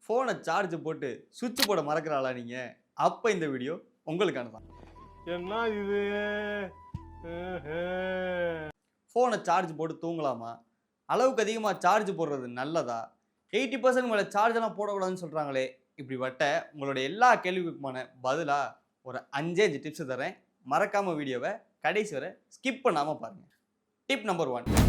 ஃபோனை சார்ஜ் போட்டு சுவிட்ச் போட மறக்கிறாளா நீங்க? அப்ப இந்த வீடியோ உங்களுக்கானதான். என்ன இது? ஃபோனை சார்ஜ் போட்டு தூங்கலாமா? அளவுக்கு அதிகமா சார்ஜ் போடுறது நல்லதா? 80% மேல சார்ஜ் எல்லாம் போடக்கூடாதுன்னு சொல்றாங்களே. இப்படிப்பட்ட உங்களுடைய எல்லா கேள்விக்குமான பதிலா ஒரு 5 டிப்ஸ் தரேன். மறக்காம வீடியோவை கடைசி வரை ஸ்கிப் பண்ணாம பாருங்க. Tip number 1.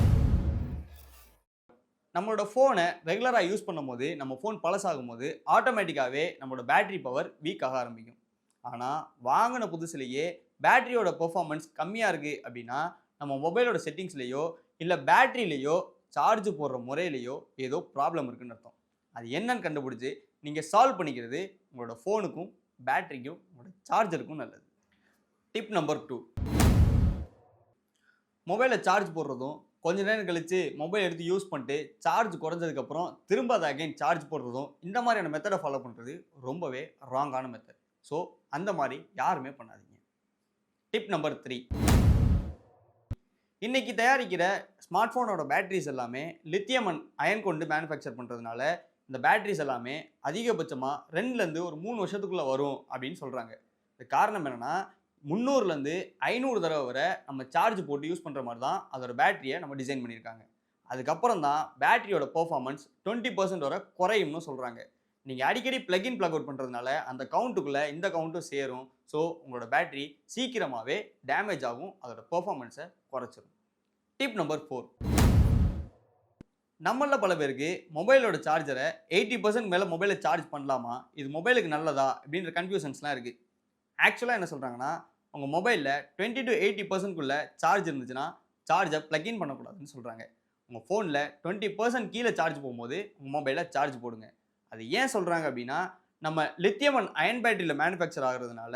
நம்மளோட ஃபோனை ரெகுலராக யூஸ் பண்ணும்போது நம்ம ஃபோன் பழசாகும்போது ஆட்டோமேட்டிக்காகவே நம்மளோட பேட்டரி பவர் வீக் ஆக ஆரம்பிக்கும். ஆனால் வாங்கின புதுசுலேயே பேட்டரியோட பெர்ஃபார்மன்ஸ் கம்மியாக இருக்குது அப்படின்னா நம்ம மொபைலோட செட்டிங்ஸ்லேயோ இல்லை பேட்டரியிலையோ சார்ஜ் போடுற முறையிலையோ ஏதோ ப்ராப்ளம் இருக்குன்னு அர்த்தம். அது என்னன்னு கண்டுபிடிச்சி நீங்கள் சால்வ் பண்ணிக்கிறது உங்களோட ஃபோனுக்கும் பேட்டரிக்கும் உங்களோட சார்ஜருக்கும் நல்லது. Tip number 2. மொபைலில் சார்ஜ் போடுறதும் கொஞ்ச நேரம் கழித்து மொபைல் எடுத்து யூஸ் பண்ணிட்டு சார்ஜ் குறைஞ்சதுக்கப்புறம் திரும்ப அதை அகைன் சார்ஜ் போடுறதும் இந்த மாதிரியான மெத்தடை ஃபாலோ பண்ணுறது ரொம்பவே ராங்கான மெத்தட். ஸோ அந்த மாதிரி யாருமே பண்ணாதீங்க. Tip number 3. இன்னைக்கு தயாரிக்கிற ஸ்மார்ட் ஃபோனோட பேட்டரிஸ் எல்லாமே லித்தியம் அயன் கொண்டு மேனுஃபேக்சர் பண்ணுறதுனால இந்த பேட்டரிஸ் எல்லாமே அதிகபட்சமாக 2லேருந்து ஒரு 3 வருஷத்துக்குள்ளே வரும் அப்படின்னு சொல்கிறாங்க. இது காரணம் என்னென்னா 300லேருந்து 500 தடவை வரை நம்ம சார்ஜ் போட்டு யூஸ் பண்ணுற மாதிரி தான் அதோட பேட்டரியை நம்ம டிசைன் பண்ணியிருக்காங்க. அதுக்கப்புறம் தான் பேட்டரியோட பெர்ஃபார்மன்ஸ் 20% வரை குறையும்னு சொல்கிறாங்க. நீங்கள் அடிக்கடி பிளக்இன் பிளக் அவுட் பண்ணுறதுனால அந்த கவுண்ட்டுக்குள்ளே இந்த கவுண்ட்டும் சேரும். ஸோ உங்களோட பேட்டரி சீக்கிரமாகவே டேமேஜ் ஆகும், அதோட பெர்ஃபார்மன்ஸை குறைச்சிரும். Tip number 4. நம்மளில் பல பேருக்கு மொபைலோட சார்ஜரை 80% மேலே மொபைலில் சார்ஜ் பண்ணலாமா, இது மொபைலுக்கு நல்லதா அப்படின்ற கன்ஃபியூஷன்ஸ்லாம் இருக்குது. ஆக்சுவலாக என்ன சொல்கிறாங்கன்னா உங்கள் மொபைலில் 20 to 80%க்குள்ளே சார்ஜ் இருந்துச்சுன்னா சார்ஜை ப்ளக்இன் பண்ணக்கூடாதுன்னு சொல்கிறாங்க. உங்கள் ஃபோனில் 20% கீழே சார்ஜ் போகும்போது உங்கள் மொபைலில் சார்ஜ் போடுங்க. அது ஏன் சொல்கிறாங்க அப்படின்னா நம்ம லித்தியம் அயன் பேட்டரியில் மேனுஃபேக்சர் ஆகிறதுனால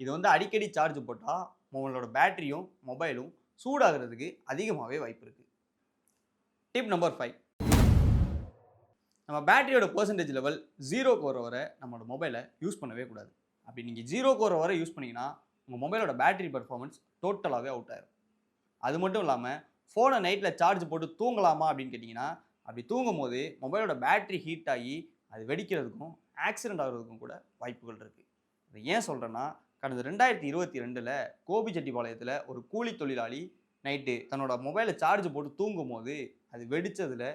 இது அடிக்கடி சார்ஜ் போட்டால் உங்களோட பேட்டரியும் மொபைலும் சூடாகிறதுக்கு அதிகமாகவே வாய்ப்பு இருக்குது. Tip number 5. நம்ம பேட்டரியோட பர்சன்டேஜ் லெவல் 0க்கு வர வரை நம்மளோட மொபைலை யூஸ் பண்ணவே கூடாது. அப்படி நீங்கள் 0க்கு வர வரை யூஸ் பண்ணிங்கன்னா உங்கள் மொபைலோட பேட்டரி பர்ஃபார்மன்ஸ் டோட்டலாகவே அவுட் ஆயிரும். அது மட்டும் இல்லாமல் ஃபோனை நைட்டில் சார்ஜ் போட்டு தூங்கலாமா அப்படின்னு கேட்டிங்கன்னா அப்படி தூங்கும் போது மொபைலோட பேட்டரி ஹீட் ஆகி அது வெடிக்கிறதுக்கும் ஆக்சிடென்ட் ஆகிறதுக்கும் கூட வாய்ப்புகள் இருக்குது. இது ஏன் சொல்கிறேன்னா கடந்த 2022ல் கோபிச்செட்டிப்பாளையத்தில் ஒரு கூலி தொழிலாளி நைட்டு தன்னோட மொபைலை சார்ஜ் போட்டு தூங்கும் போது அது வெடித்ததில்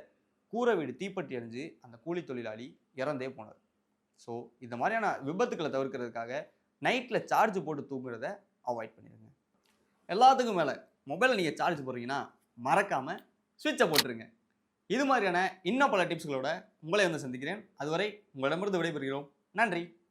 கூரை வீடு தீப்பற்றி எரிஞ்சு அந்த கூலி தொழிலாளி இறந்தே போனார். ஸோ இந்த மாதிரியான விபத்துக்களை தவிர்க்கிறதுக்காக நைட்டில் சார்ஜ் போட்டு தூங்குறத அவாய்ட் பண்ணிடுங்க. எல்லாத்துக்கும் மேலே மொபைலை நீங்கள் சார்ஜ் போடுறீங்கன்னா மறக்காமல் ஸ்விட்சை போட்டுருங்க. இது மாதிரியான இன்னும் பல டிப்ஸ்களோட உங்களை சந்திக்கிறேன். அதுவரை உங்களிடமிருந்து விடைபெறுகிறோம். நன்றி.